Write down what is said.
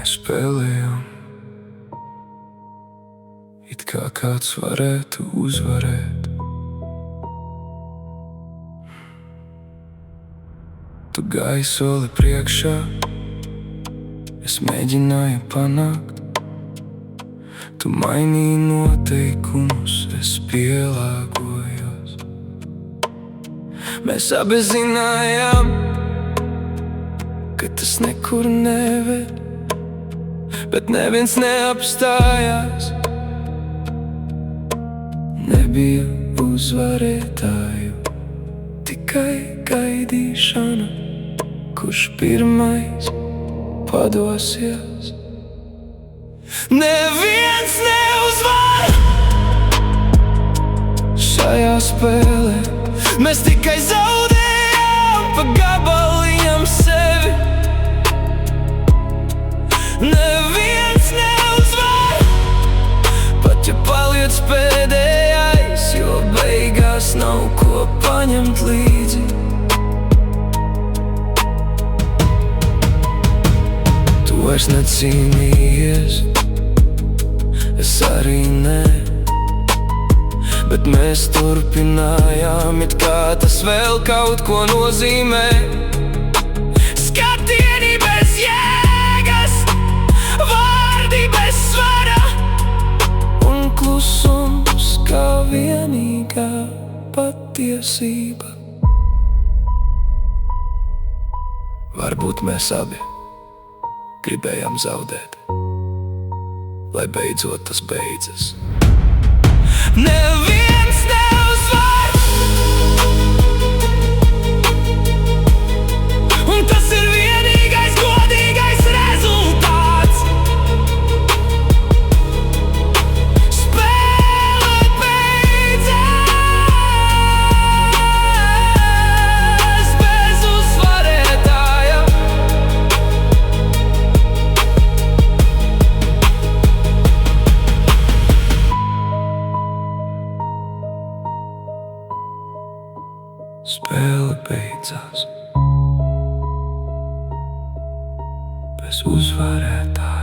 Mēs spēlējam, it kā kāds varētu uzvarēt. Tu gāji soli priekšā, es mēģināju panākt. Tu mainīji noteikumus, es pielāgojos. Mēs abi zinājām, ka tas nekur neved, bet neviens neapstājās. Nebija uzvarētāju, tikai gaidīšana, kurš pirmais padosies. Neviens neuzvar šajā spēlē, mēs tikai zaudējām pa gabaliņam sevi. Neviens neuzvar, pat ja paliec pēdējais, jo beigās nav ko paņemt līdzi. Tu vairs necīnījies, es arī ne, bet mēs turpinājām, it kā tas vēl kaut ko nozīmē. Skatieni bez jēgas, vārdi bez svara, un klusums kā vienīgā patiesība. Varbūt mēs abi gribējām zaudēt, lai beidzot tas beidzas. Neviens neuzvar, un tas ir vienīgais godīgais rezultāts. Spēle beidzās bez uzvarētāja. Spēle beidzās bez uzvarētāja.